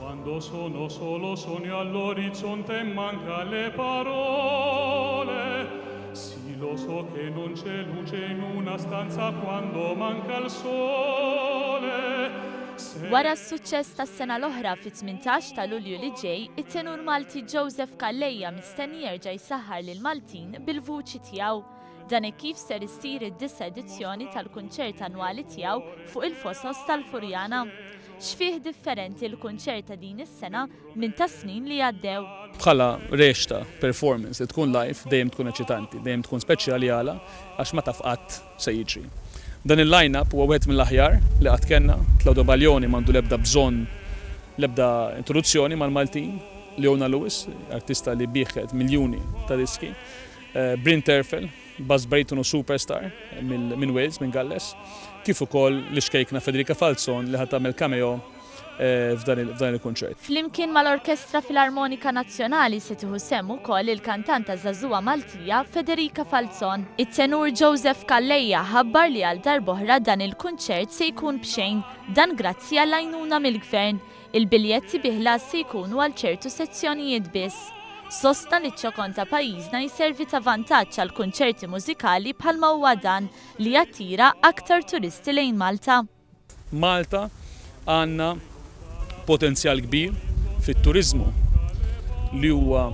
Quando sono solo sogno all'orizzonte e manca le parole. Sì, lo so che non c'è luce in una stanza quando manca il sole. Wara s-suċċess tas-sena l-oħra fit-18 ta' Lulju li ġej, it-tenur Malti Joseph Calleja mistenni jerġa' jsaħħar lil Maltin bil-vuċi tiegħu. Dan kif ser issir id-9 edizzjoni tal-kunċert annwali tiegħu fuq il-Fosos tal-Furjana. X'fih differenti l-kunċert ta' din is-sena minn ta' snin li għaddew. Bħala reċta performance li tkun live dejjem tkun eċitanti, dejjem tkun speċjali għala għax ma taf qatt se jiġri. Dan il-line-up huwa wieħed mill-aħjar li qatt kellna, Claudio Baglioni m'għandu l-ebda bżonn l-ebda introduzzjoni mal-Maltin, Leona Lewis, artista li bieħed miljuni ta' diski, Bryn Terfel, Buzz Brayton u superstar minn Wales, minn Galles, kif ukoll l-ixkejkna Federica Falzon li ħadd tagħmel cameo f'dan il-kunċert. Flimkien mal-Orkestra Filarmonika Nazzjonali se tieħu semm ukoll il-kantanta żagħżugħa Maltija Federica Falzon. It-tenur Joseph Calleja ħabbar li għal darb'oħra dan il-kunċert se jkun b'xejn, dan grazzi għall għajnuna mill-Gvern. Il-biljetti biħlas se jkunu għal ċertu sezzjonijiet biss. Sosta li ċ-ċokon ta' pajjiżna jservi ta' vantaġġ għal kunċerti mużikali bħalma huwa dan li jattira aktar turisti lejn Malta. Malta għandna potenzjal kbir fit-turiżmu li huwa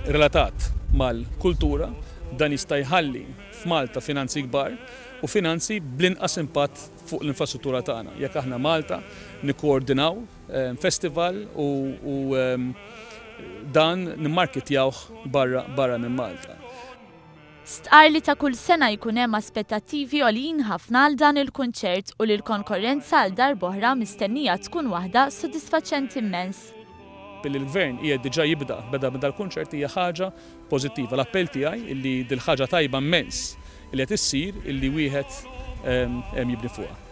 relatat mal-kultura, dan jista' jħalli f'Malta finanzi kbar u finanzi bl-inqas impatt fuq l-infrastruttura tagħna. Jekk aħna Malta nikkoordinaw festival u dan nimmarketjawh barra minn Malta. Stqar li ta' kull sena jkun hemm aspettattivi għolin ħafna għal dan il-kunċert u li l-konkurrenza għal darb'oħra mistennija tkun waħda sodisfaċenti immens. Il-Gvern qiegħed diġà beda dal-kunċert hija ħaġa pożittiva. L-appell tiegħi illi dil ħaġa tajba immens li qed issir illi wieħed jibni fuqha.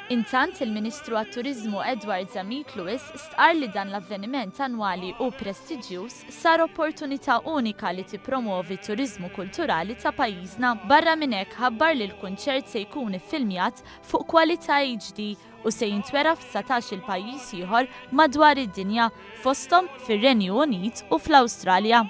Intant il-Ministru għat-Turiżmu Edward Zamit Lewis stqar li dan l-avveniment annwali u prestiġjuż sar opportunità unika li tippromovi t-turiżmu kulturali ta' pajjiżna. Barra minn hekk ħabbar li l-kunċert se jkun iffilmjat fuq kwalità HD u se jintwera f'19 il-pajjiż ieħor madwar id-dinja fosthom fir-Renju Unit u fl-Awstralja.